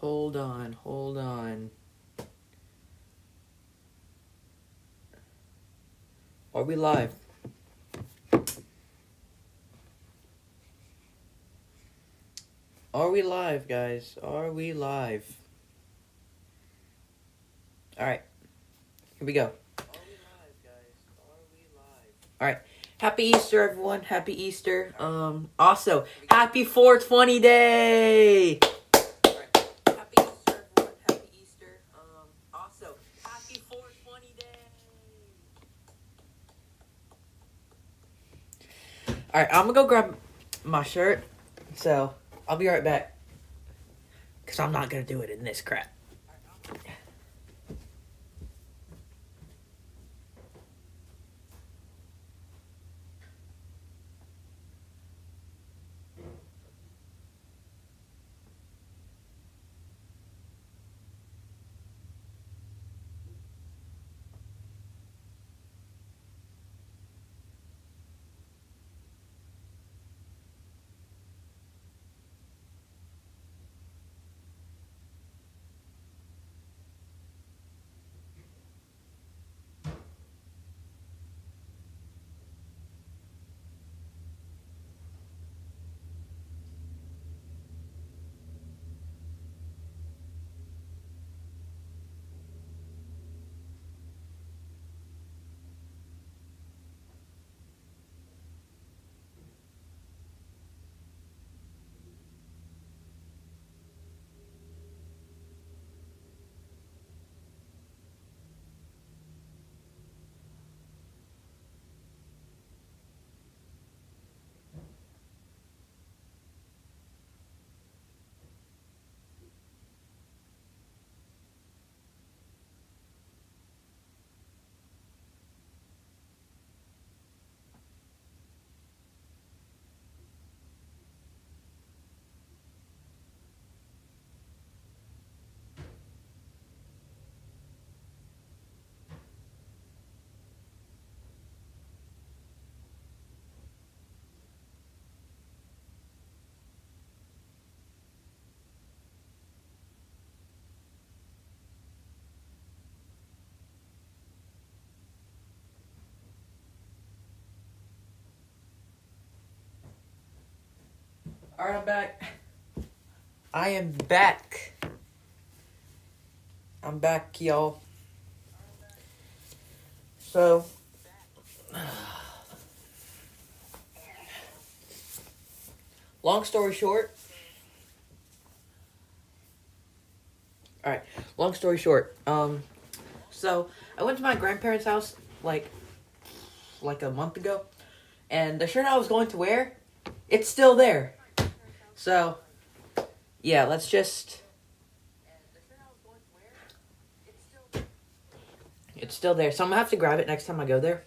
Hold on, hold on. Are we live? Are we live, guys? Are we live? Alright, here we go. Alright. Happy Easter, everyone. Happy Easter. Also, happy 420 day! Happy Easter, everyone. Happy Easter. Also, happy 420 day! Alright, I'm gonna go grab my shirt. So, I'll be right back. Because I'm not gonna do it in this crap. Alright, I'm back. I am back. I'm back, y'all. So, long story short. Alright, long story short. So I went to my grandparents' house like a month ago, and the shirt I was going to wear, it's still there. So, yeah, let's just. It's still there, so I'm gonna have to grab it next time I go there.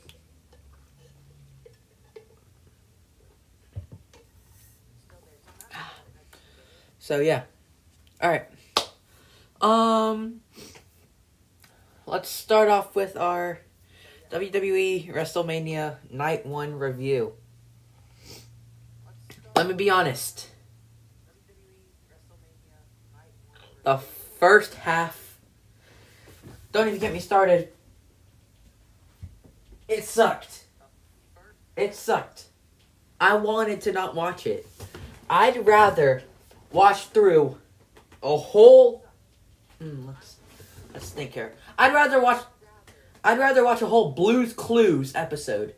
So yeah. Alright. Let's start off with our WWE WrestleMania Night 1 review. Let me be honest. The first half, don't even get me started. It sucked. It sucked. I wanted to not watch it. I'd rather watch through a whole. Let's think here. I'd rather watch a whole Blue's Clues episode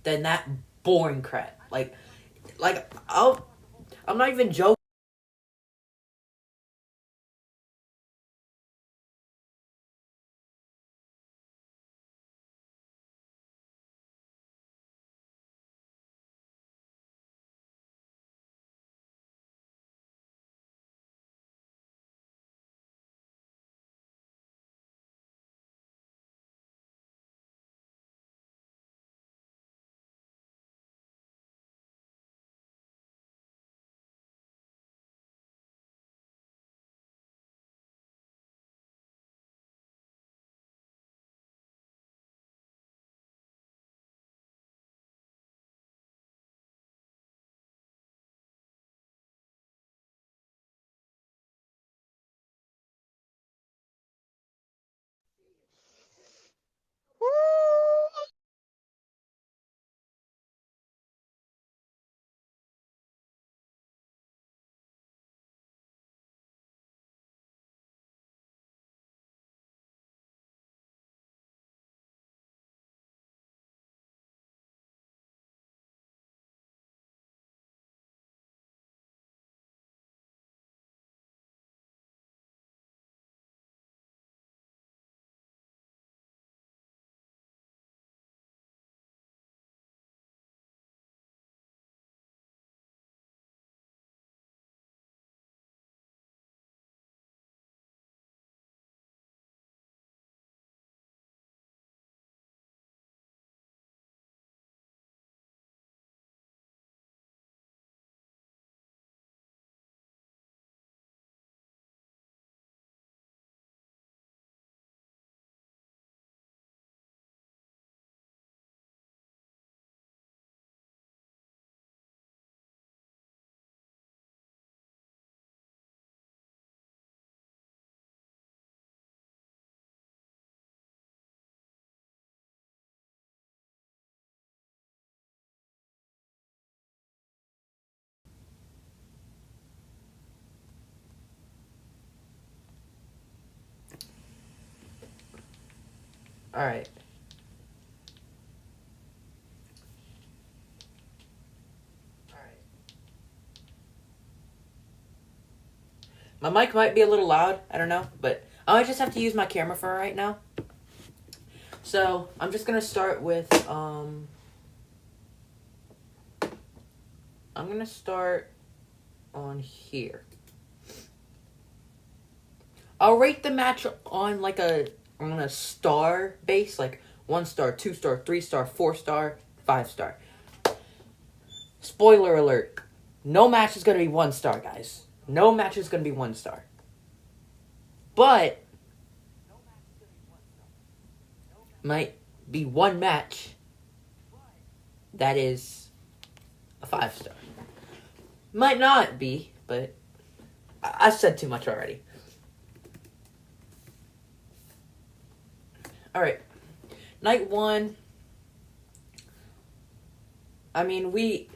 than that boring crap. I'm not even joking. Alright. My mic might be a little loud, I don't know, but I might just have to use my camera for right now. So, I'm just gonna start with, I'm gonna start on here. I'll rate the match on like on a star base, like 1 star, 2 star, 3 star, 4 star, 5 star. Spoiler alert. No match is gonna be 1 star, guys. No match is gonna be 1 star. But might be one match that is a 5 star. Might not be, but I said too much already. Alright. Night 1. I mean,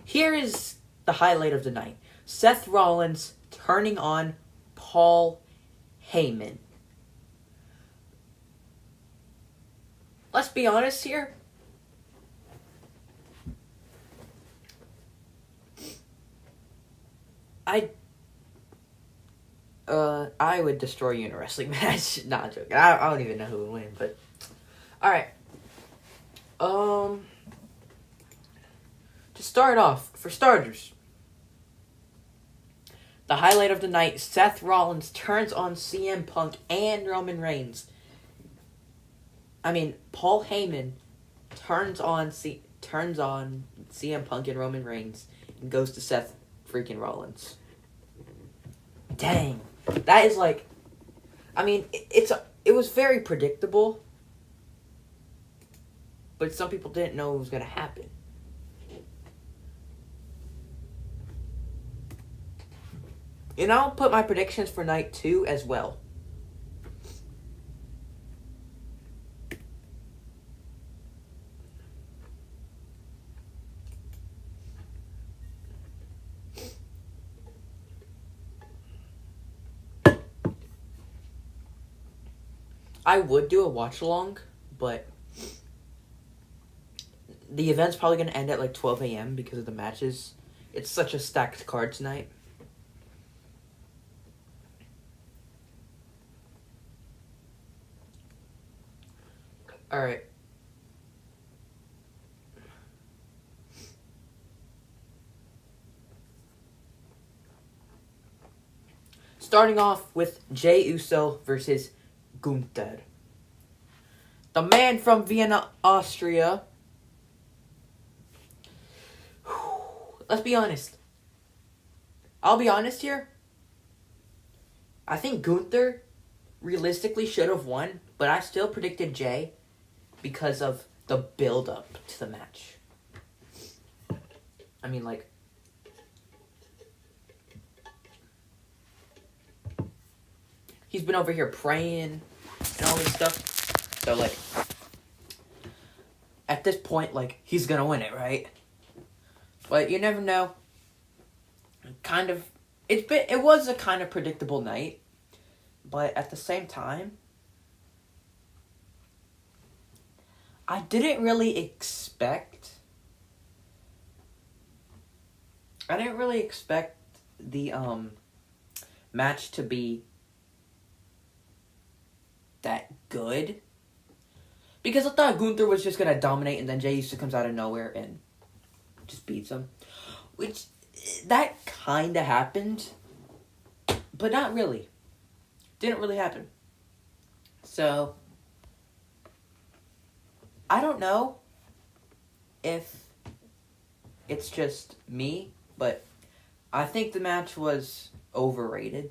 here is the highlight of the night. Seth Rollins turning on Paul Heyman. Let's be honest here. I would destroy you in a wrestling match. Not joking. I don't even know who would win, but alright. To start off, for starters, the highlight of the night, Seth Rollins turns on CM Punk and Roman Reigns. I mean, Paul Heyman turns on CM Punk and Roman Reigns and goes to Seth freaking Rollins. Dang. That is like, I mean, it was very predictable, but some people didn't know it was going to happen. And I'll put my predictions for night 2 as well. I would do a watch along, but the event's probably going to end at like 12 a.m. because of the matches. It's such a stacked card tonight. Alright. Starting off with Jey Uso versus Gunther. The man from Vienna, Austria. Let's be honest. I'll be honest here. I think Gunther realistically should have won, but I still predicted Jey because of the build-up to the match. I mean, like, he's been over here praying and all this stuff. So, like, at this point, like, he's gonna win it, right? But you never know. It was a kind of predictable night. But at the same time, I didn't really expect the match to be that good. Because I thought Gunther was just going to dominate and then Jey Uso comes out of nowhere and just beats him. Which, that kind of happened. But not really. Didn't really happen. So, I don't know if it's just me, but I think the match was overrated.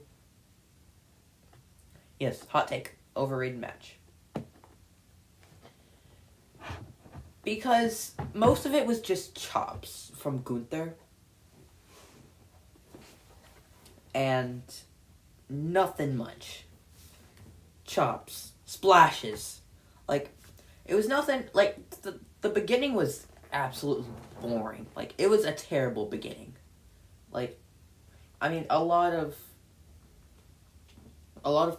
Yes, hot take. Overrated match. Because most of it was just chops from Gunther. And nothing much. Chops. Splashes. Like, it was nothing, like, the beginning was absolutely boring. Like, it was a terrible beginning. Like, I mean, a lot of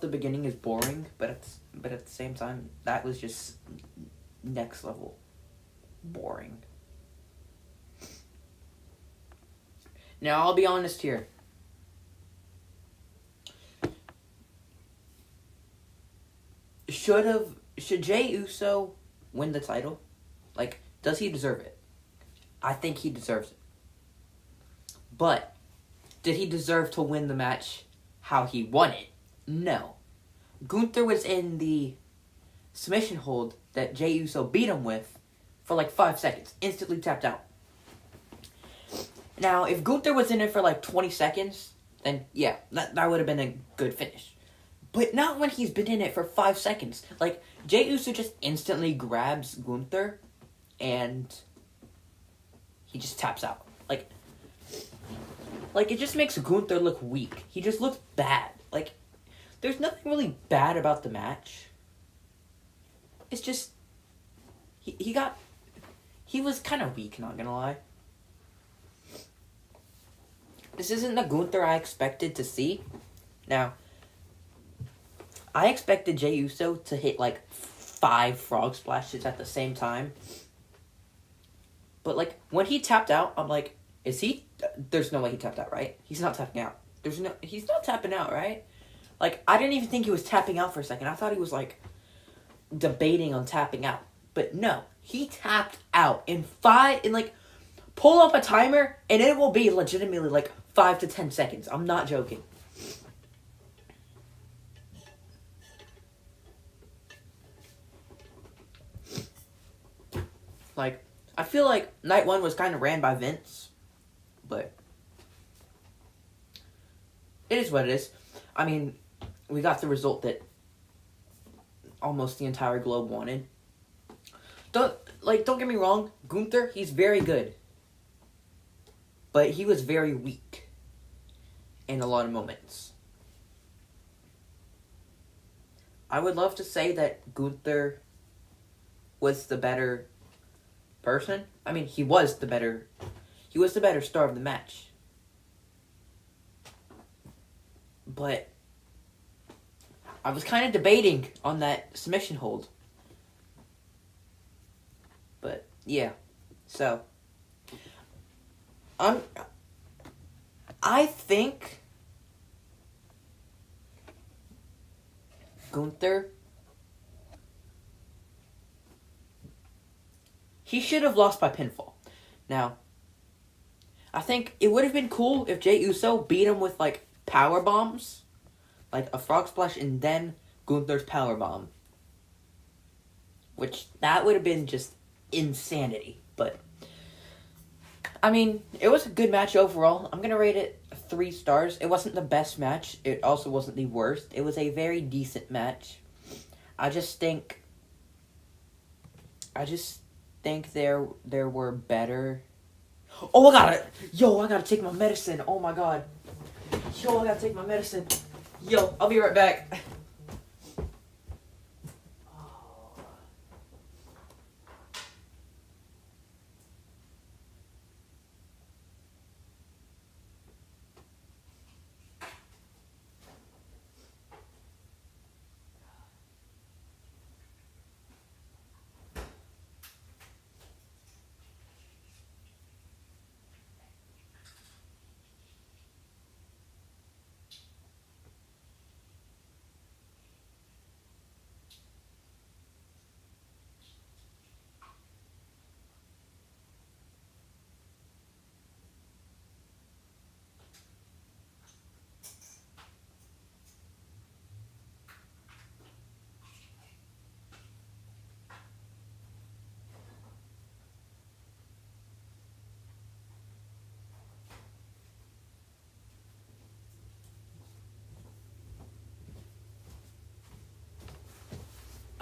the beginning is boring, but but at the same time, that was just next level boring. Now, I'll be honest here. Should Jey Uso win the title? Like, does he deserve it? I think he deserves it. But, did he deserve to win the match how he won it? No. Gunther was in the submission hold that Jey Uso beat him with for like 5 seconds. Instantly tapped out. Now, if Gunther was in it for like 20 seconds, then yeah, that would have been a good finish. But not when he's been in it for 5 seconds. Like, Jey Uso just instantly grabs Gunther and he just taps out. Like it just makes Gunther look weak. He just looks bad. Like, there's nothing really bad about the match. It's just, he was kind of weak, not gonna lie. This isn't the Gunther I expected to see. Now, I expected Jey Uso to hit like 5 frog splashes at the same time. But like, when he tapped out, I'm like, there's no way he tapped out, right? He's not tapping out. He's not tapping out, right? Like, I didn't even think he was tapping out for a second. I thought he was like debating on tapping out. But no, he tapped out in like, pull up a timer and it will be legitimately like 5 to 10 seconds. I'm not joking. Like, I feel like night 1 was kind of ran by Vince, but it is what it is. I mean, we got the result that almost the entire globe wanted. Don't get me wrong, Gunther, he's very good. But he was very weak in a lot of moments. I would love to say that Gunther was the better person. I mean, he was the better star of the match. But I was kind of debating on that submission hold. But yeah. So I think Gunther, he should have lost by pinfall. Now, I think it would have been cool if Jey Uso beat him with like power bombs, like a frog splash and then Gunther's power bomb, which that would have been just insanity. But I mean, it was a good match overall. I'm gonna rate it 3 stars. It wasn't the best match. It also wasn't the worst. It was a very decent match. I just think there were better. Oh, I gotta take my medicine. Oh my god. I gotta take my medicine. I'll be right back.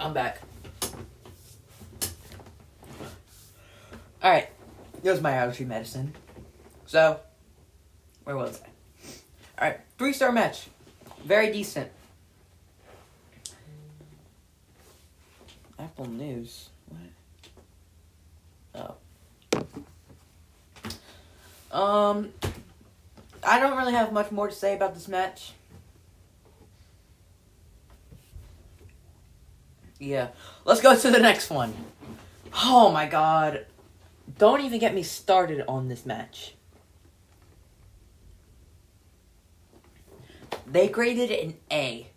I'm back. Alright. Here's my allergy medicine. So, where was I? Alright, 3-star match. Very decent. Apple News. What? Oh. I don't really have much more to say about this match. Yeah. Let's go to the next one. Oh my god. Don't even get me started on this match. They graded it an A.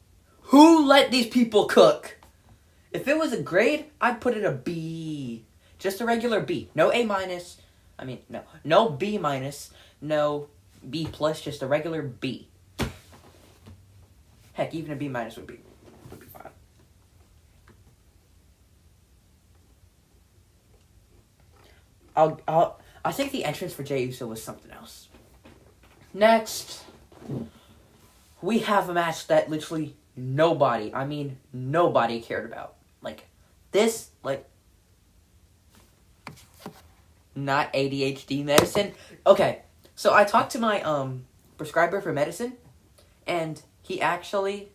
Who let these people cook? If it was a grade, I'd put it a B. Just a regular B. No A minus. I mean, no. No B minus. No B plus. Just a regular B. Heck, even a B minus would be fine. I think the entrance for Jey Uso was something else. Next, we have a match that literally nobody cared about. Like, this, like, not ADHD medicine. Okay, so I talked to my, prescriber for medicine, and he actually,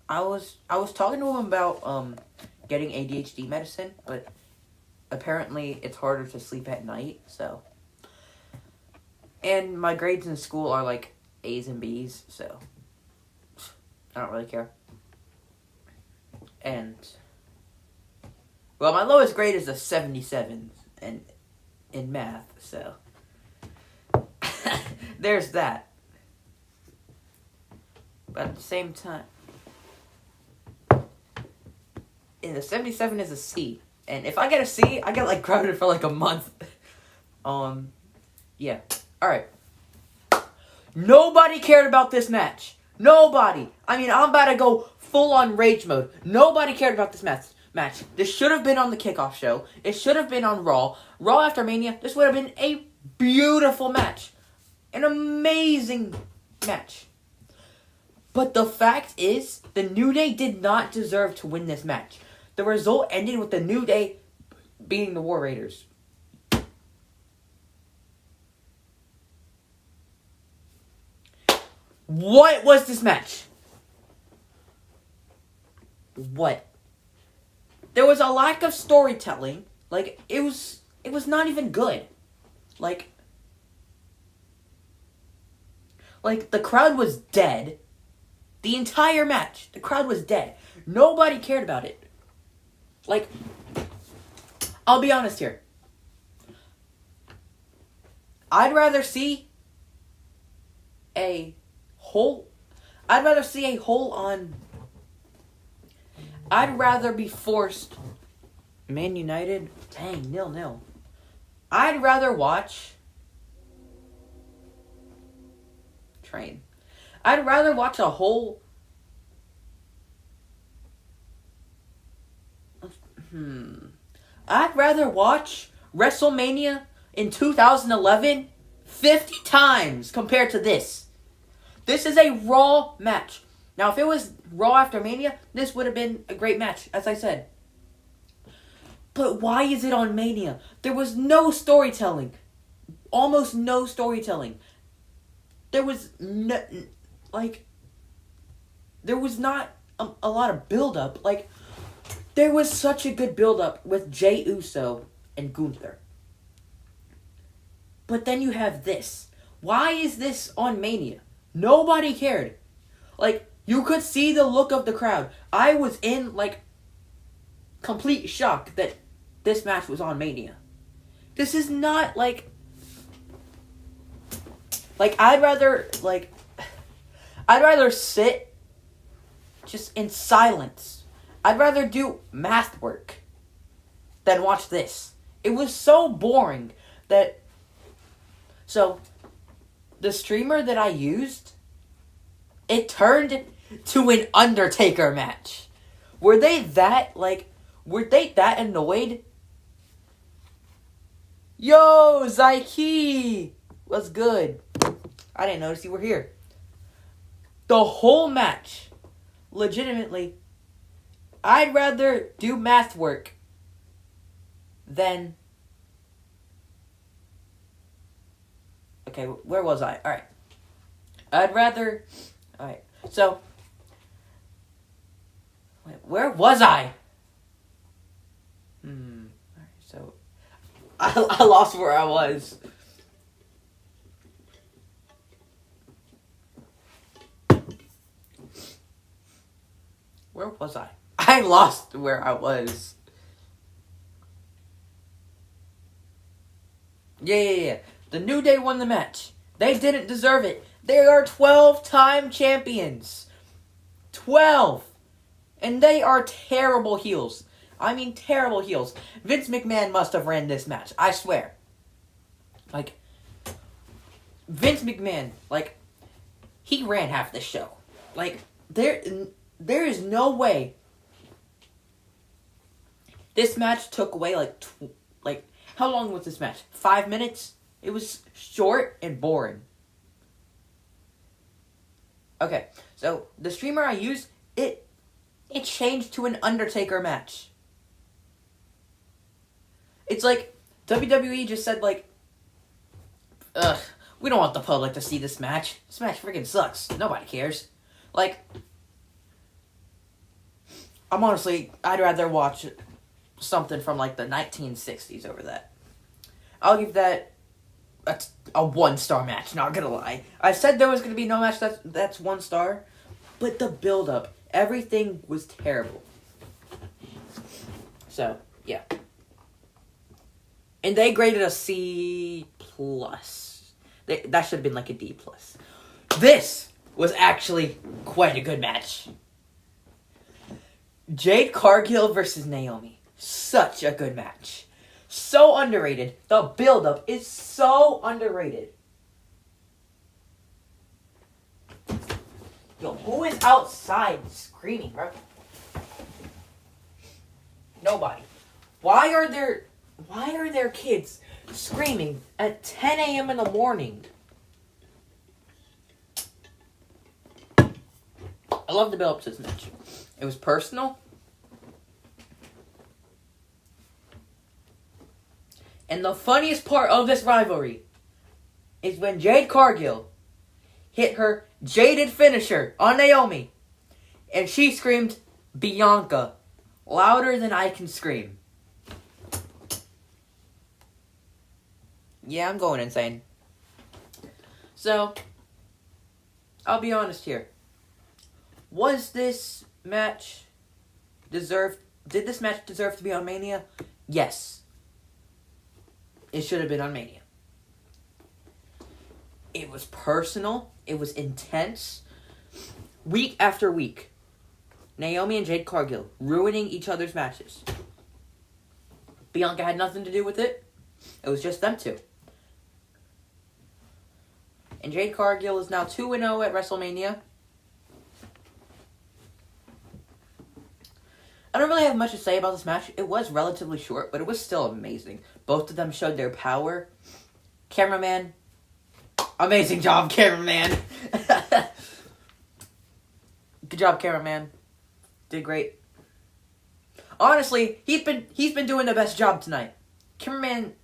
I was talking to him about, getting ADHD medicine, but apparently it's harder to sleep at night, so. And my grades in school are, like, A's and B's, so I don't really care. And, well, my lowest grade is a 77 in math, so there's that. But at the same time, the 77 is a C. And if I get a C, I get, like, grounded for, like, a month. Yeah. Alright. Nobody cared about this match. Nobody. I mean, I'm about to go full-on rage mode. Nobody cared about this match. This should have been on the kickoff show. It should have been on Raw. Raw after Mania. This would have been a beautiful match. An amazing match. But the fact is, the New Day did not deserve to win this match. The result ended with the New Day beating the War Raiders. What was this match? What? There was a lack of storytelling. Like, it was not even good. Like, the crowd was dead. The entire match, the crowd was dead. Nobody cared about it. Like, I'll be honest here. I'd rather see a hole. I'd rather be forced. Man United, dang, 0-0. I'd rather watch Train. I'd rather watch a whole. I'd rather watch WrestleMania in 2011 50 times compared to this. This is a Raw match. Now, if it was Raw after Mania, this would have been a great match, as I said. But why is it on Mania? There was no storytelling. Almost no storytelling. There was no, there was not a lot of build-up. Like, there was such a good build-up with Jey Uso and Gunther. But then you have this. Why is this on Mania? Nobody cared. Like, you could see the look of the crowd. I was in, like, complete shock that this match was on Mania. This is not, like, I'd rather sit just in silence. I'd rather do math work than watch this. It was so boring that... So, the streamer that I used, it turned to an Undertaker match. Were they that annoyed? Yo, Zyke! What's good? I didn't notice you were here. The whole match, legitimately, I'd rather do math work than... Okay, where was I? Alright. I'd rather... Alright, so... Wait, where was I? Alright, so... I lost where I was. Where was I? I I lost where I was. Yeah. The New Day won the match. They didn't deserve it. They are 12-time champions. 12. And they are terrible heels. I mean, terrible heels. Vince McMahon must have ran this match. I swear. Like, Vince McMahon, like, he ran half the show. Like, there is no way this match took away, like, how long was this match? 5 minutes? It was short and boring. Okay, so the streamer I used, it changed to an Undertaker match. It's like WWE just said, like, we don't want the public to see this match. This match freaking sucks. Nobody cares. Like, I'd rather watch something from, like, the 1960s over that. I'll give that a 1-star match, not gonna lie. I said there was gonna be no match that's 1 star, but the build-up, everything was terrible. So, yeah. And they graded a C+. That should have been like a D+. This was actually quite a good match. Jade Cargill versus Naomi. Such a good match. So underrated. The build-up is so underrated. Yo, who is outside screaming, bro? Nobody. Why are there kids screaming at 10 a.m. in the morning? I love the build-up to this match. It was personal. And the funniest part of this rivalry is when Jade Cargill hit her jaded finisher on Naomi. And she screamed, Bianca, louder than I can scream. Yeah, I'm going insane. So, I'll be honest here. Was this match did this match deserve to be on Mania? Yes. It should have been on Mania. It was personal. It was intense. Week after week. Naomi and Jade Cargill ruining each other's matches. Bianca had nothing to do with it. It was just them two. And Jade Cargill is now 2-0 at WrestleMania. I don't really have much to say about this match. It was relatively short, but it was still amazing. Both of them showed their power. Cameraman, amazing job, cameraman. Good job, cameraman. Did great. Honestly, he's been doing the best job tonight. Cameraman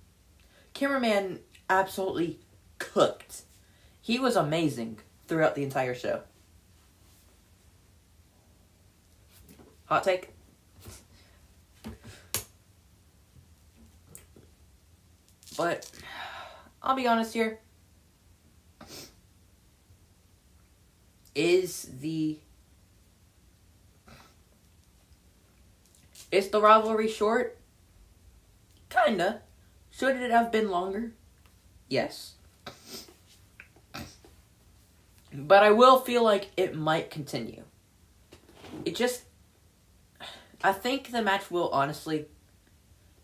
absolutely cooked. He was amazing throughout the entire show. Hot take? But, I'll be honest here. Is the rivalry short? Kinda. Should it have been longer? Yes. But I will feel like it might continue. I think the match will honestly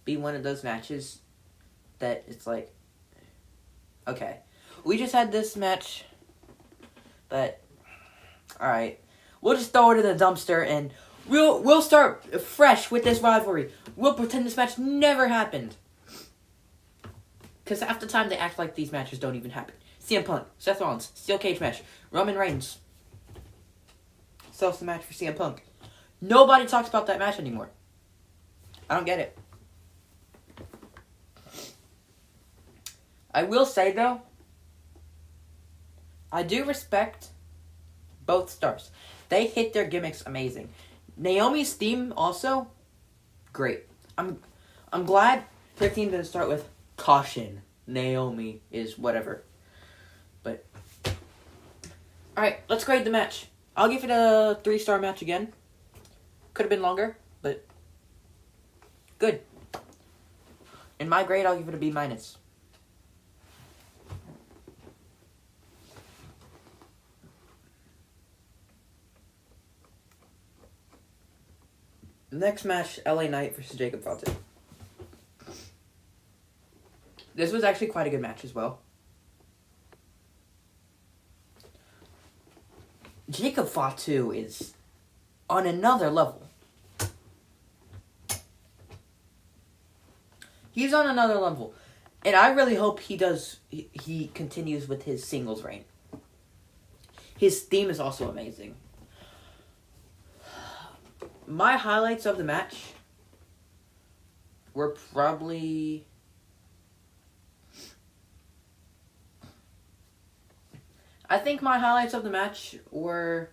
be one of those matches that it's like, okay, we just had this match, but alright, we'll just throw it in the dumpster and we'll start fresh with this rivalry. We'll pretend this match never happened. Because half the time they act like these matches don't even happen. CM Punk, Seth Rollins, Steel Cage match, Roman Reigns. Sells the match for CM Punk. Nobody talks about that match anymore. I don't get it. I will say, though, I do respect both stars. They hit their gimmicks amazing. Naomi's theme also, great. I'm glad her theme didn't start with caution. Naomi is whatever. But, alright, let's grade the match. I'll give it a 3-star match again. Could have been longer. Good. In my grade, I'll give it a B-. Next match, LA Knight versus Jacob Fatu. This was actually quite a good match as well. Jacob Fatu is on another level. He's on another level. And I really hope he continues with his singles reign. His theme is also amazing. My highlights of the match were probably... I think my highlights of the match were...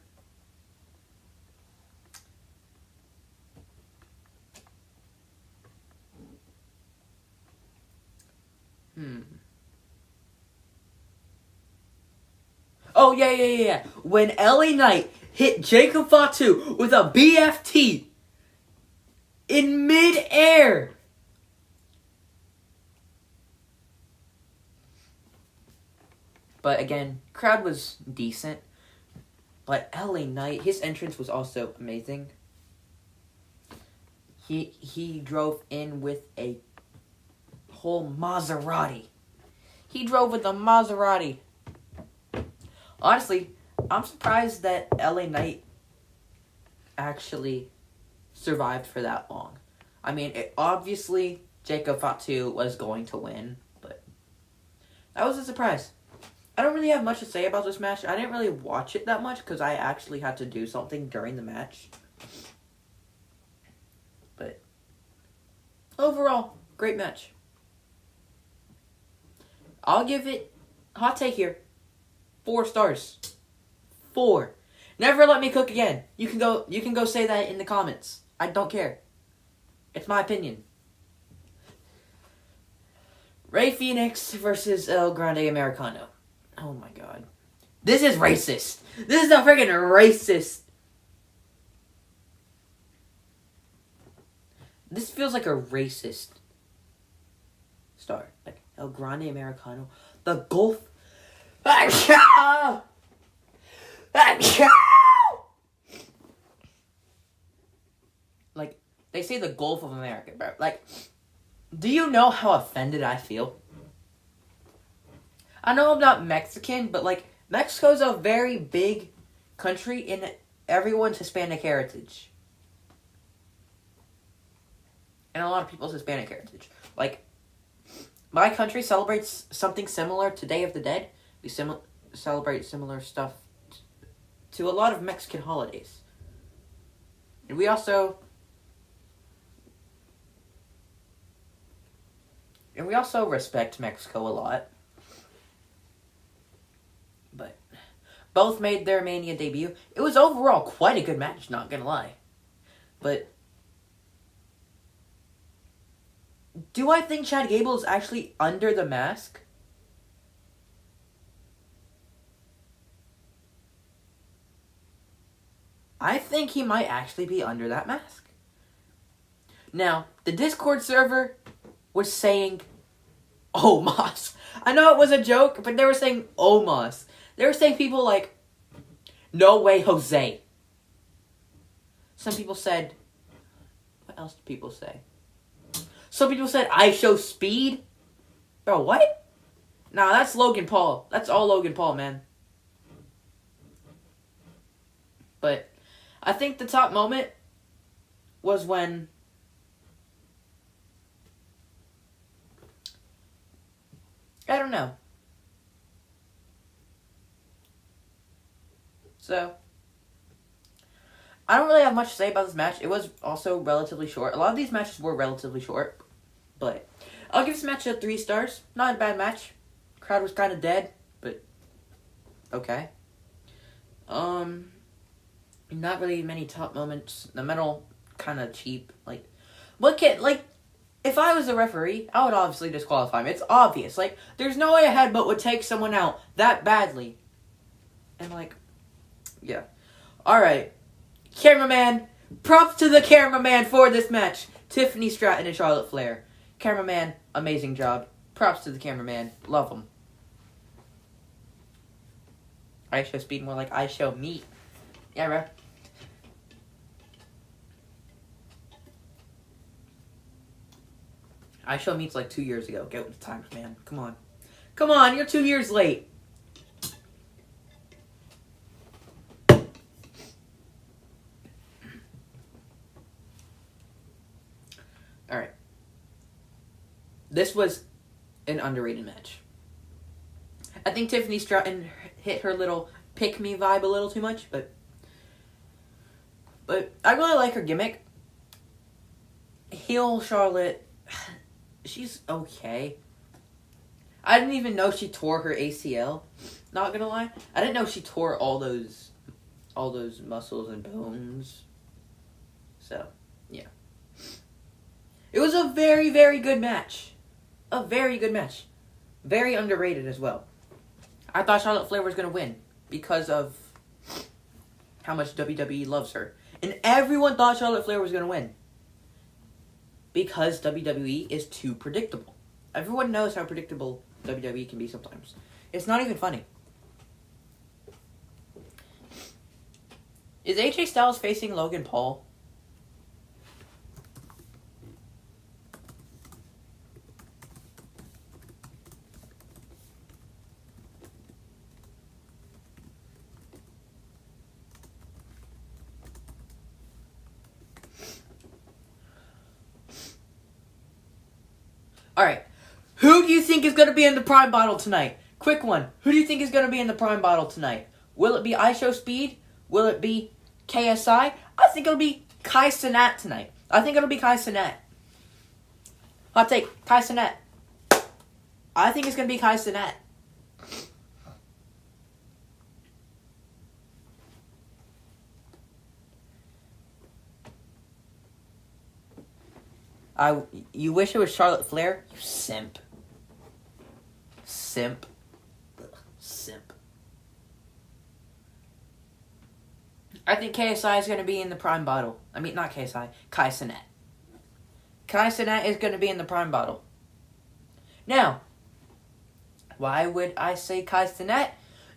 Oh, yeah. When LA Knight hit Jacob Fatu with a BFT in mid-air. But again, crowd was decent. But LA Knight, his entrance was also amazing. He drove in with a whole Maserati. He drove with a Maserati. Honestly, I'm surprised that LA Knight actually survived for that long. I mean, obviously, Jacob Fatu was going to win, but that was a surprise. I don't really have much to say about this match. I didn't really watch it that much because I actually had to do something during the match. But overall, great match. I'll give it, hot take here, 4 stars. 4. Never let me cook again. You can go say that in the comments. I don't care. It's my opinion. Rey Fenix versus El Grande Americano. Oh my god. This is racist. This is a freaking racist. This feels like a racist star. Like El Grande Americano. The Gulf. Like, they say the Gulf of America, bro. Like, do you know how offended I feel? I know I'm not Mexican, but, like, Mexico's a very big country in everyone's Hispanic heritage. And a lot of people's Hispanic heritage. Like, my country celebrates something similar to Day of the Dead. We celebrate similar stuff to a lot of Mexican holidays. And we also respect Mexico a lot. But both made their Mania debut. It was overall quite a good match, not gonna lie. But do I think Chad Gable is actually under the mask? I think he might actually be under that mask. Now, the Discord server was saying Omos. I know it was a joke, but they were saying Omos. They were saying people like, no way, Jose. Some people said, what else did people say? Some people said, I show speed. Bro, what? Nah, that's Logan Paul. That's all Logan Paul, man. But I think the top moment was when I don't know. So I don't really have much to say about this match. It was also relatively short. A lot of these matches were relatively short. But I'll give this match a 3 stars. Not a bad match. Crowd was kind of dead, but okay. Not really many top moments. The medal kind of cheap. Like, if I was a referee, I would obviously disqualify him. It's obvious. Like, there's no way a headbutt would take someone out that badly. And like, yeah. Alright. Cameraman. Props to the cameraman for this match. Tiffany Stratton and Charlotte Flair. Cameraman, amazing job. Props to the cameraman. Love him. I show speed, more like I show meat. Yeah, bro. I show meat's like 2 years ago. Get with the times, man. Come on. Come on, you're 2 years late. Alright. This was an underrated match. I think Tiffany Stratton hit her little pick-me vibe a little too much, but I really like her gimmick. Heel Charlotte, she's okay. I didn't even know she tore her ACL. Not gonna lie, I didn't know she tore all those muscles and bones. So, yeah. It was a very, very good match. A very good match. Very underrated as well. I thought Charlotte Flair was going to win because of how much WWE loves her. And everyone thought Charlotte Flair was going to win because WWE is too predictable. Everyone knows how predictable WWE can be sometimes. It's not even funny. Is AJ Styles facing Logan Paul? Alright. Who do you think is going to be in the Prime Bottle tonight? Quick one. Who do you think is going to be in the Prime Bottle tonight? Will it be iShowSpeed? Will it be KSI? I think it'll be Kai Cenat tonight. I think it'll be Kai Cenat. Hot take. Kai Cenat. I think it's going to be Kai Cenat. You wish it was Charlotte Flair? You simp. Simp. Ugh, simp. I think KSI is going to be in the Prime Bottle. I mean, not KSI. Kai Cenat. Kai Cenat is going to be in the Prime Bottle. Now, why would I say Kai Cenat?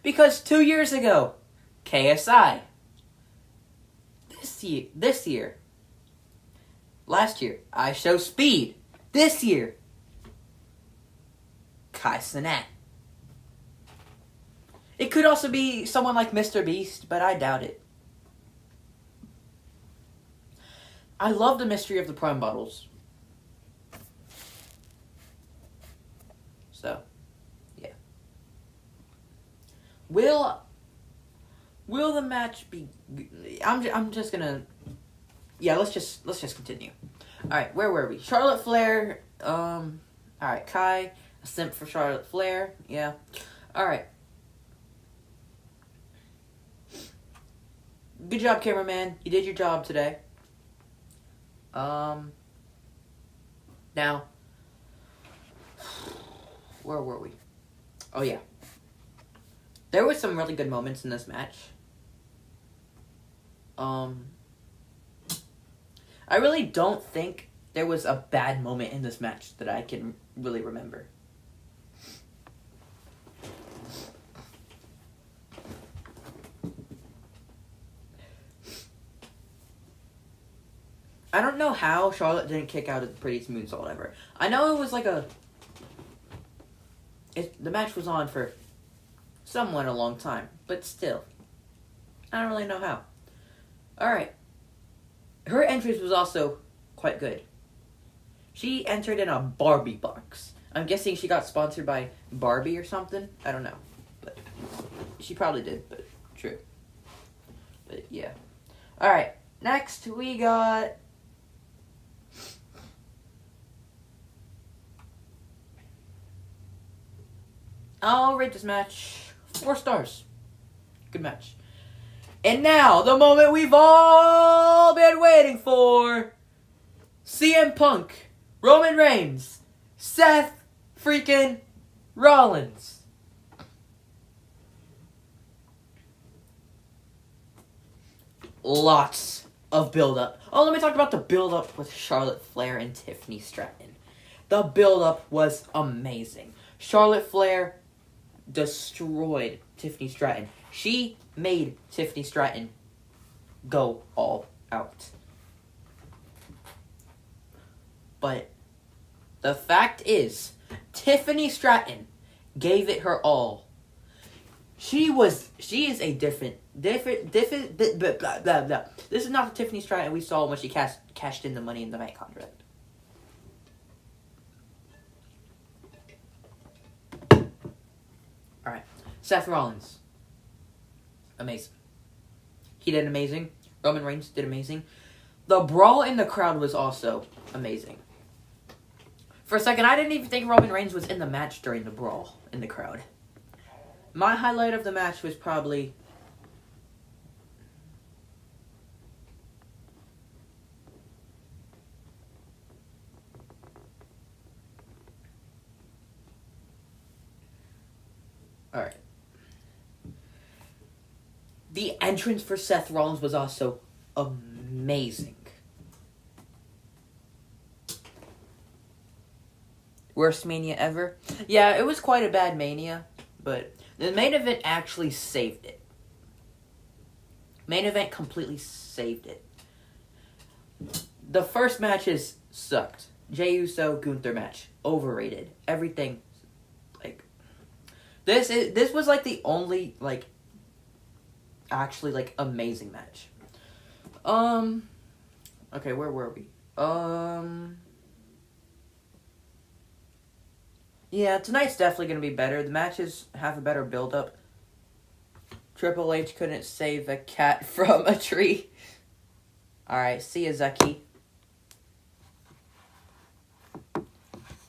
Because 2 years ago, KSI. This year. Last year, iShowSpeed. This year, Kai Cenat. It could also be someone like Mr. Beast, but I doubt it. I love the mystery of the Prime Bottles. So, yeah. Will the match be? I'm just gonna. Yeah, let's just continue. All right, where were we? Charlotte Flair. All right, Kai, a simp for Charlotte Flair. Yeah. All right. Good job, cameraman. You did your job today. Now, where were we? Oh yeah. There were some really good moments in this match. I really don't think there was a bad moment in this match that I can really remember. I don't know how Charlotte didn't kick out of the prettiest moonsault ever. I know it was like the match was on for somewhat a long time, but still. I don't really know how. Alright. Her entrance was also quite good. She entered in a Barbie box. I'm guessing she got sponsored by Barbie or something. I don't know. But she probably did, but true. But yeah. Alright. Next we got... I'll rate this match 4 stars. Good match. And now, the moment we've all been waiting for. CM Punk, Roman Reigns, Seth freaking Rollins. Lots of build-up. Oh, let me talk about the build-up with Charlotte Flair and Tiffany Stratton. The build-up was amazing. Charlotte Flair destroyed Tiffany Stratton. She made Tiffany Stratton go all out. But the fact is, Tiffany Stratton gave it her all. She is a different, blah, blah, blah. This is not the Tiffany Stratton we saw when she cashed in the Money in the Bank contract. Alright, Seth Rollins. Amazing. He did amazing. Roman Reigns did amazing. The brawl in the crowd was also amazing. For a second, I didn't even think Roman Reigns was in the match during the brawl in the crowd. My highlight of the match was probably... Alright. The entrance for Seth Rollins was also amazing. Worst Mania ever? Yeah, it was quite a bad Mania, but the main event actually saved it. Main event completely saved it. The first matches sucked. Jey Uso, Gunther match. Overrated. Everything, like... This was, like, the only, like... actually, like, amazing match. Okay, where were we? Yeah, tonight's definitely going to be better. The matches have a better build-up. Triple H couldn't save a cat from a tree. Alright, see ya, Zucky.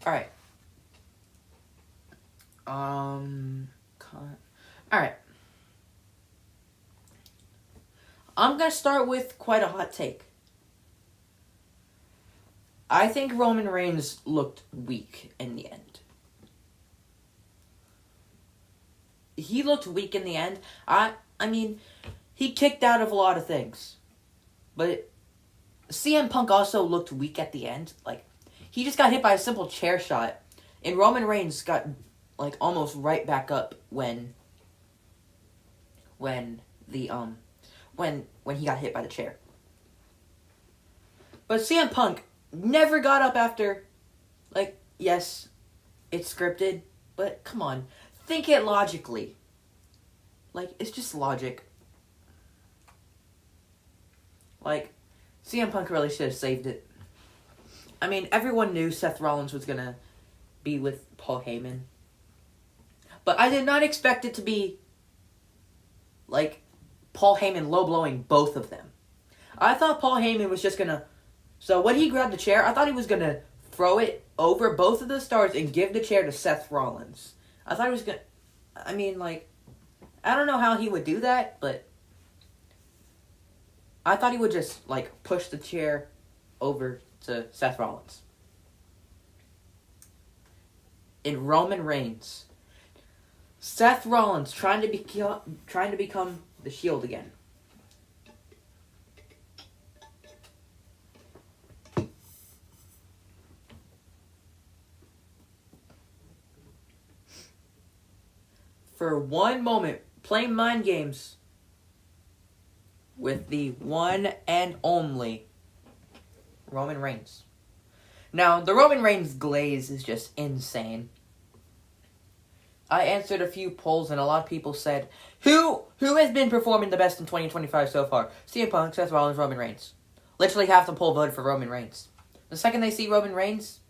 Alright. Alright. I'm going to start with quite a hot take. I think Roman Reigns looked weak in the end. He looked weak in the end. I mean, he kicked out of a lot of things. But CM Punk also looked weak at the end. Like, he just got hit by a simple chair shot. And Roman Reigns got, like, almost right back up when he got hit by the chair. But CM Punk never got up after, like, yes, it's scripted, but come on. Think it logically. Like, it's just logic. Like, CM Punk really should have saved it. I mean, everyone knew Seth Rollins was gonna be with Paul Heyman. But I did not expect it to be, like, Paul Heyman low-blowing both of them. I thought Paul Heyman was just gonna... So when he grabbed the chair, I thought he was gonna throw it over both of the stars and give the chair to Seth Rollins. I thought he was gonna... I mean, like... I don't know how he would do that, but... I thought he would just, like, push the chair over to Seth Rollins. In Roman Reigns. Seth Rollins trying to become the Shield again. For one moment, playing mind games with the one and only Roman Reigns. Now, the Roman Reigns glaze is just insane. I answered a few polls and a lot of people said, who has been performing the best in 2025 so far? CM Punk, Seth Rollins, Roman Reigns. Literally half the poll voted for Roman Reigns. The second they see Roman Reigns,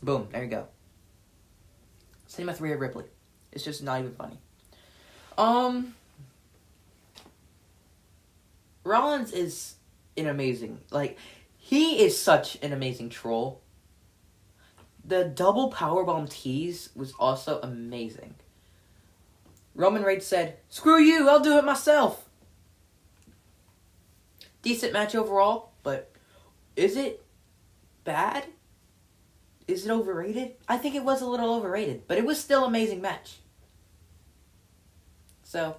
boom, there you go. Same with Rhea Ripley. It's just not even funny. Rollins is an amazing, like, he is such an amazing troll. The double powerbomb tease was also amazing. Roman Reigns said, "Screw you, I'll do it myself." Decent match overall, but is it bad? Is it overrated? I think it was a little overrated, but it was still an amazing match. So,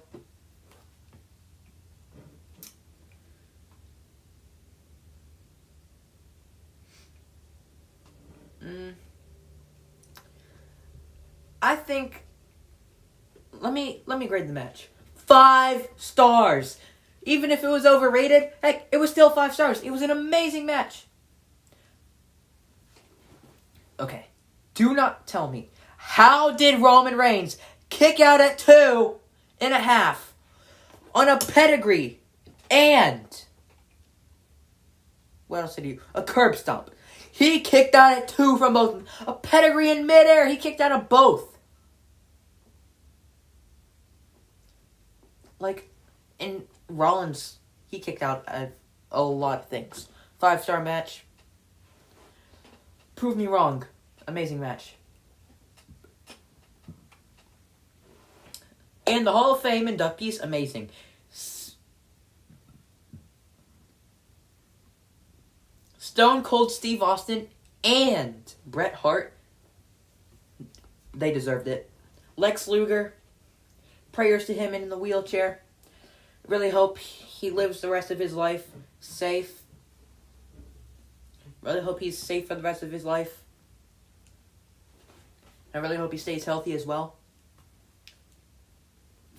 I think. Let me grade the match. 5 stars. Even if it was overrated, heck, it was still 5 stars. It was an amazing match. Okay, do not tell me. How did Roman Reigns kick out at 2.5 on a pedigree and what else did he do? A curb stomp. He kicked out at 2 from both. A pedigree in midair. He kicked out of both. Like, in Rollins, he kicked out of a lot of things. 5-star match. Prove me wrong. Amazing match. And the Hall of Fame inductees, amazing. Stone Cold Steve Austin and Bret Hart, they deserved it. Lex Luger, prayers to him in the wheelchair. Really hope he lives the rest of his life safe. Really hope he's safe for the rest of his life. I really hope he stays healthy as well.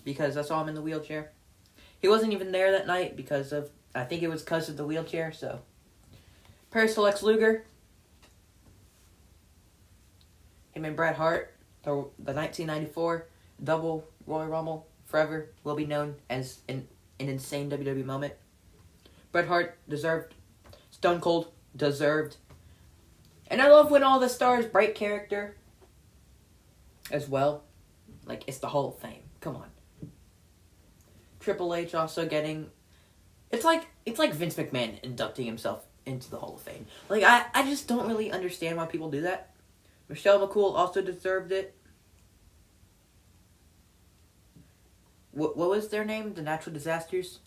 Because I saw him in the wheelchair. He wasn't even there that night because of, I think it was because of the wheelchair, so. Prayers to Lex Luger. Him and Bret Hart, the 1994 double Royal Rumble, forever will be known as an insane WWE moment. Bret Hart deserved. Stone Cold deserved. And I love when all the stars break character as well. Like, it's the Hall of Fame. Come on. Triple H also getting... It's like Vince McMahon inducting himself into the Hall of Fame. Like, I just don't really understand why people do that. Michelle McCool also deserved it. What was their name? The Natural Disasters?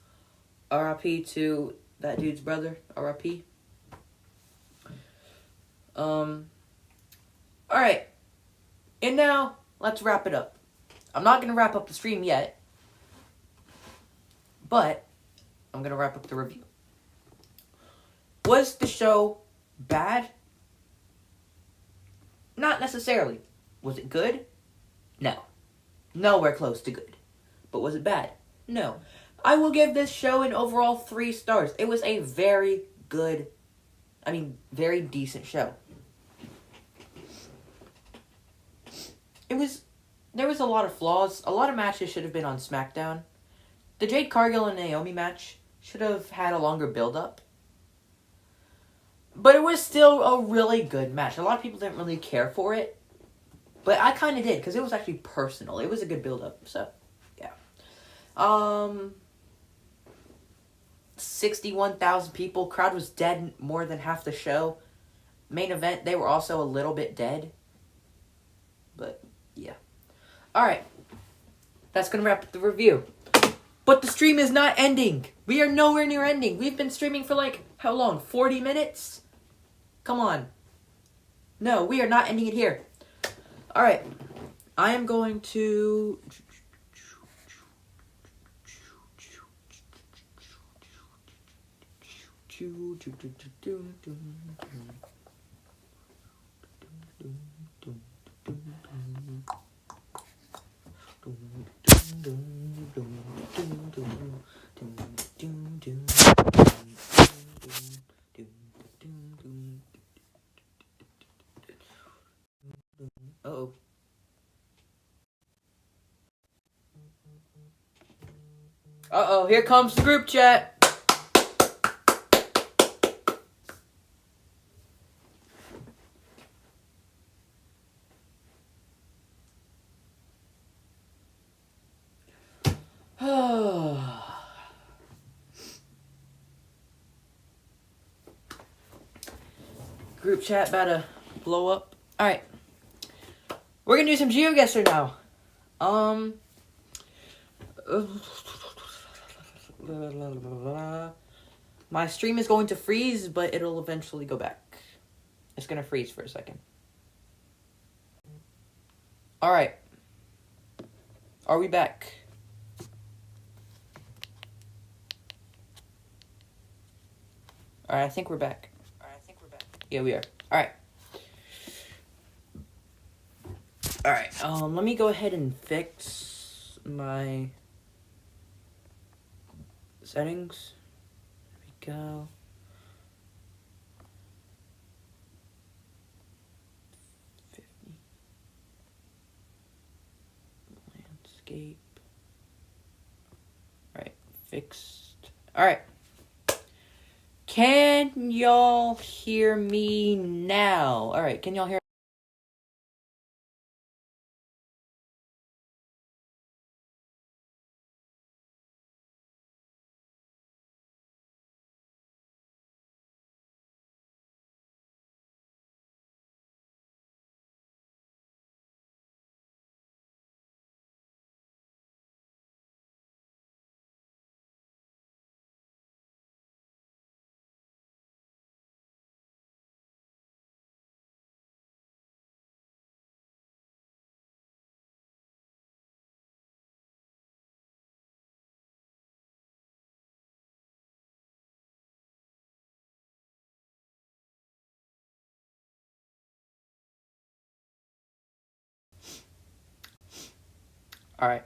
R.I.P. to that dude's brother. R.I.P. Alright. And now, let's wrap it up. I'm not going to wrap up the stream yet. But, I'm going to wrap up the review. Was the show bad? Not necessarily. Was it good? No. Nowhere close to good. But was it bad? No. I will give this show an overall 3 stars. It was a very good, very decent show. There was a lot of flaws. A lot of matches should have been on SmackDown. The Jade Cargill and Naomi match should have had a longer build-up. But it was still a really good match. A lot of people didn't really care for it. But I kind of did, because it was actually personal. It was a good build-up, so, yeah. 61,000 people. Crowd was dead more than half the show. Main event, they were also a little bit dead. But, yeah. Alright. That's going to wrap up the review. But the stream is not ending. We are nowhere near ending. We've been streaming for how long? 40 minutes? Come on. No, we are not ending it here. Alright. I am going to... Uh-oh. Uh-oh, here comes the group chat. Group chat about to blow up. Alright. We're gonna do some GeoGuessr now. My stream is going to freeze, but it'll eventually go back. It's gonna freeze for a second. Alright. Are we back? Alright, I think we're back. Yeah, we are. Alright. Alright, let me go ahead and fix my settings. There we go. Landscape. Alright, fixed. Alright. Can y'all hear me now? Alright, can y'all hear? Alright.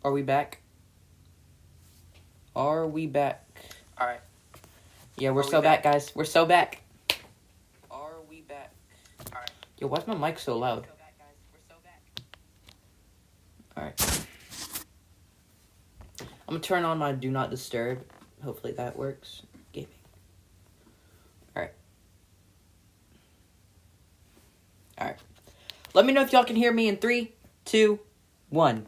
Are we back? Are we back? Alright. Yeah, we're so back, guys. We're so back. Are we back? Alright. Yo, why's my mic so loud? Alright. I'm gonna turn on my do not disturb. Hopefully that works. Gaming. Alright. Alright. Let me know if y'all can hear me in 3, 2, 1.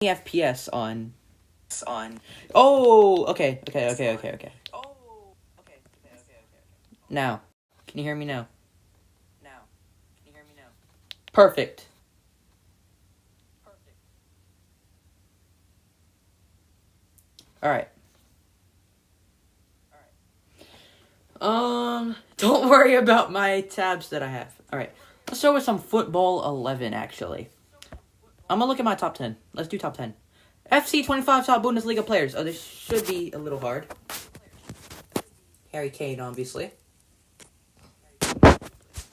FPS on. Oh, okay. Now, can you hear me now? Perfect. Alright. Don't worry about my tabs that I have. Alright. Let's start with some Football 11, actually. I'm gonna look at my top 10. Let's do top 10. FC 25 top Bundesliga players. Oh, this should be a little hard. Harry Kane, obviously.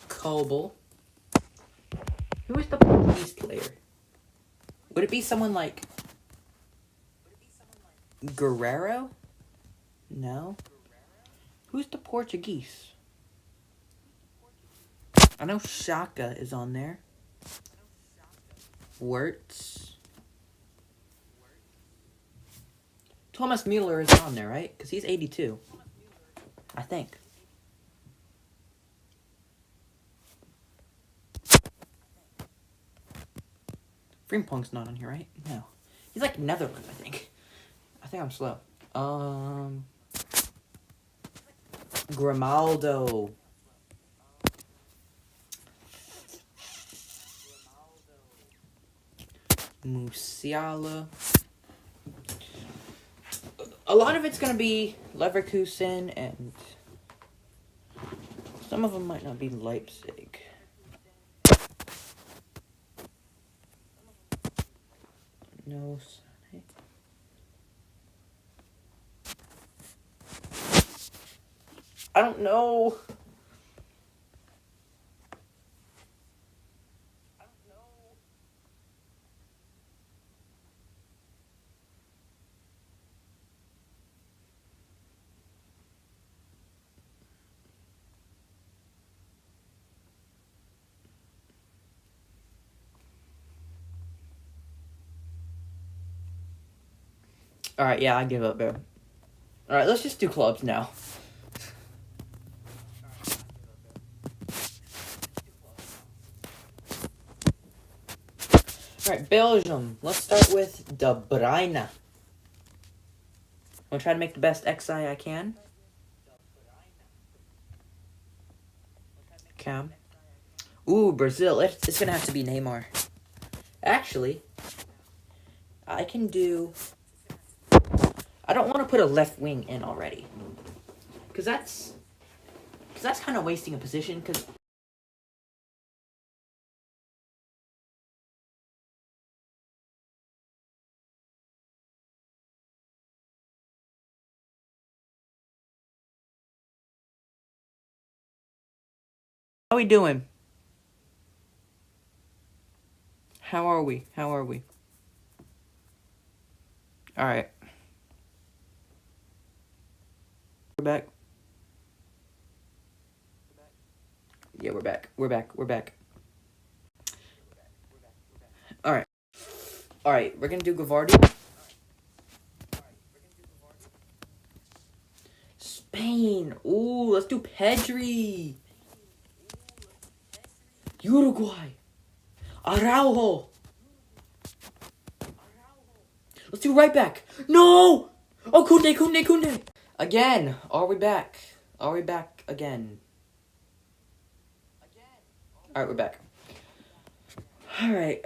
Kobel. Who is the Portuguese player? Would it be someone like Guerrero? No. Who's the Portuguese? I know Shaka is on there. Wirtz. Thomas Mueller is on there, right? Because he's 82. I think. Frimpong's not on here, right? No. He's like Netherlands, I think. I think I'm slow. Grimaldo. Musiala. A lot of it's going to be Leverkusen, and some of them might not be Leipzig. No. I don't know. Alright, yeah, I give up, bro. Alright, let's just do clubs now. Alright, Belgium. Let's start with De Bruyne. I'm gonna try to make the best XI I can. Cam. Ooh, Brazil. It's gonna have to be Neymar. Actually, I can do... I don't want to put a left wing in already. Because that's kind of wasting a position. Because how are we doing? How are we? Alright. We're back. Yeah, we're back. Alright, we're gonna do Gavardi. Spain. Ooh, let's do Pedri. Uruguay. Araujo. Let's do right back. No! Oh, Kunde. Again. Are we back again? Alright, we're back. Alright,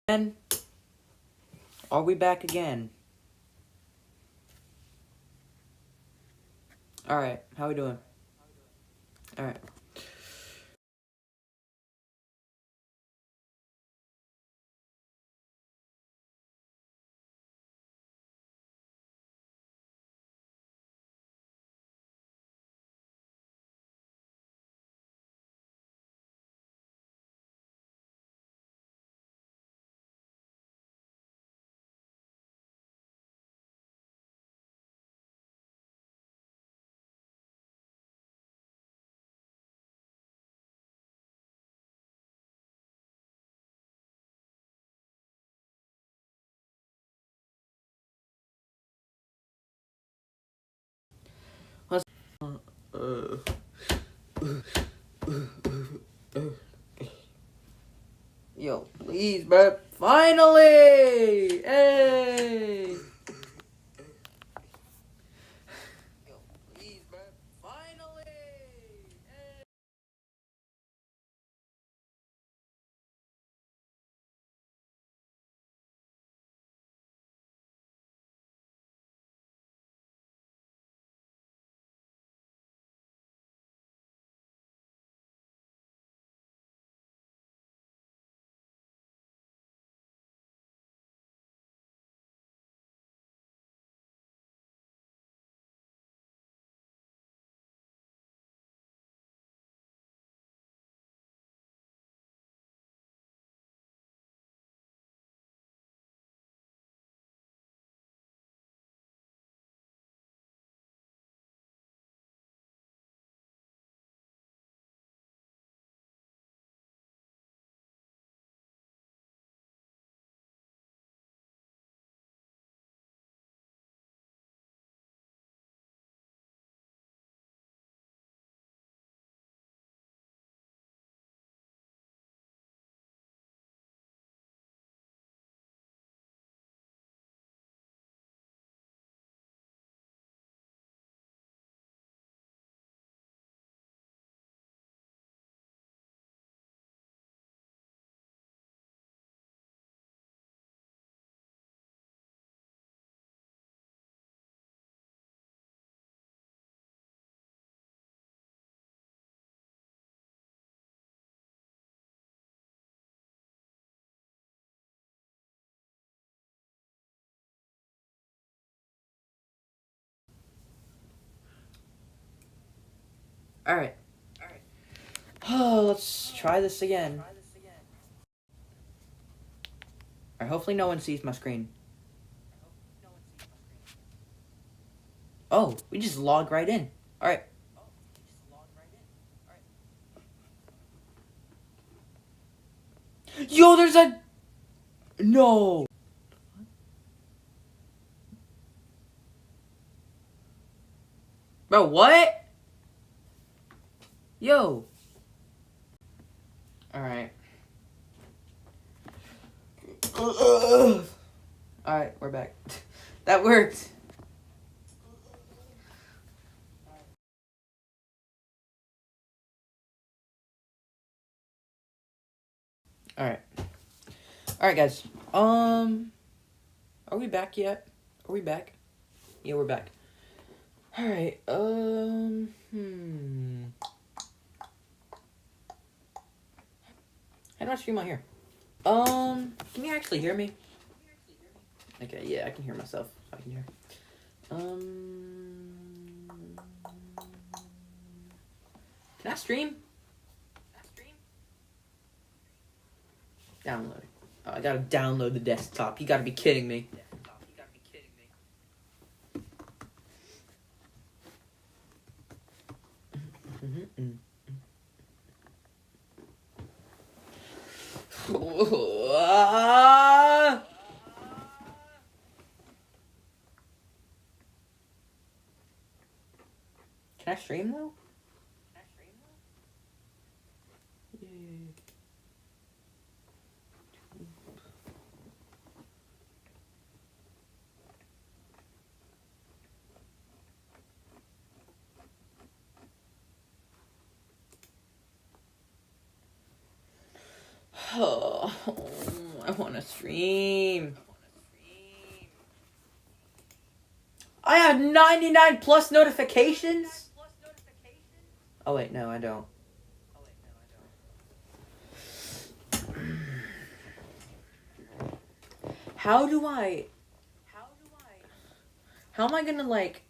and are we back again? Alright, how we doing? Alright. Let's Yo, please, bro. Finally! Hey! Yo, please, bro. Finally! Hey! Alright. Oh, let's try this again. Alright, hopefully no one sees my screen. Oh, we just logged right in. Alright. Yo, there's a... No! Bro, what? Yo. Alright. Alright, we're back. That worked. Alright. Alright, guys. Are we back yet? Are we back? Yeah, we're back. Alright, How do I stream on here? Can you actually hear me? Okay, yeah, I can hear myself. I can hear. Can I stream? Downloading. Oh, I gotta download the desktop. You gotta be kidding me. Can I stream though? Yay. Oh, I want to stream. I have 99 plus notifications? Oh wait, no, I don't. How am I gonna like...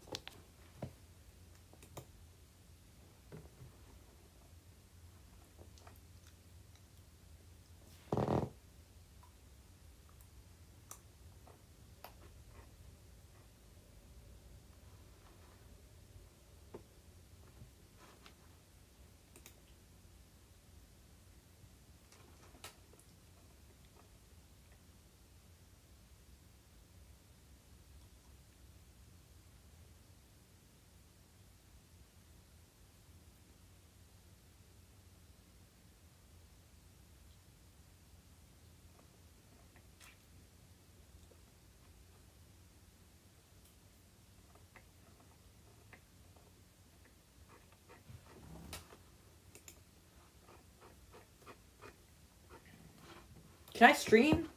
Can I stream?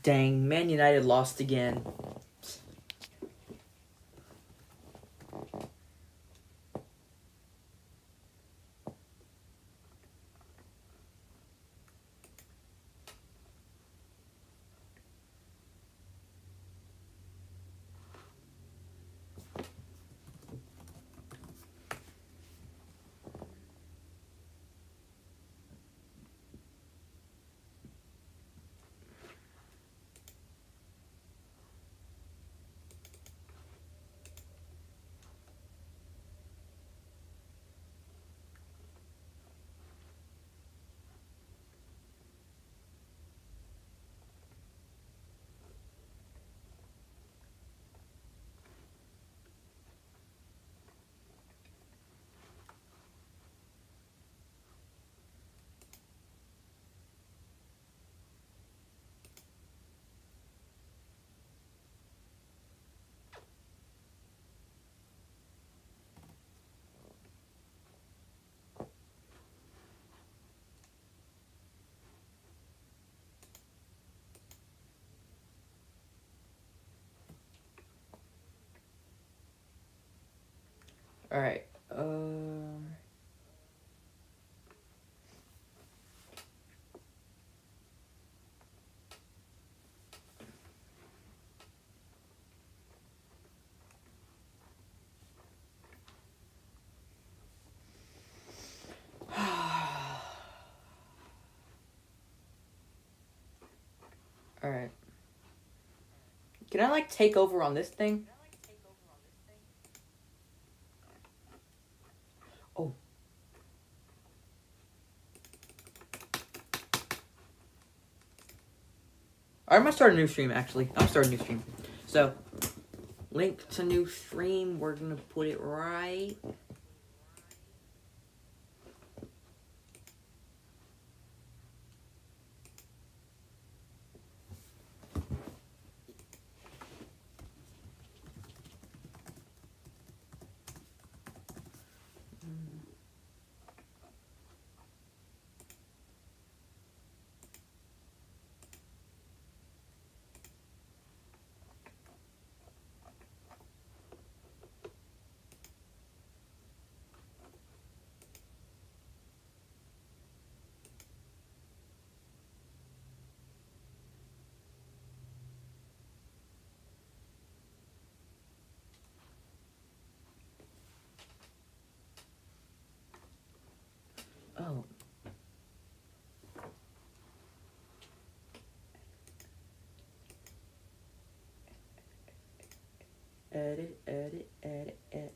Dang, Man United lost again. Alright. Alright. Can I, like, take over on this thing? Oh. I'm gonna start a new stream, actually. I'm starting a new stream. So, link to new stream. We're gonna put it right. Oh. Edit, edit, edit, edit.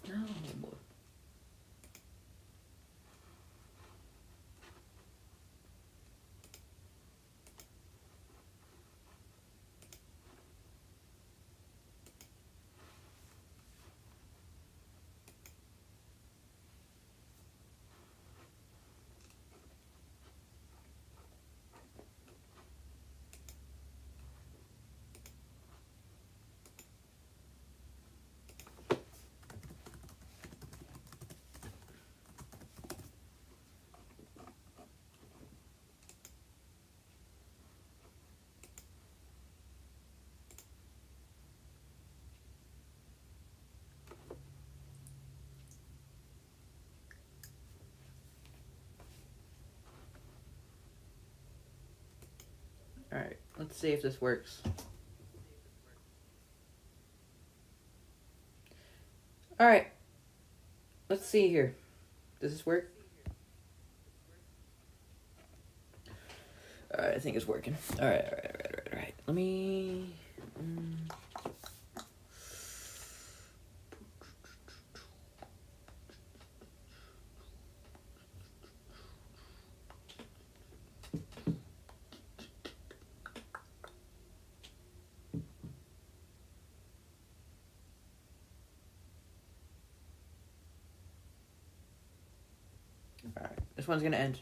No. Alright, let's see if this works. Alright. Let's see here. Does this work? Alright, I think it's working. Alright. Let me... Alright, this one's gonna end.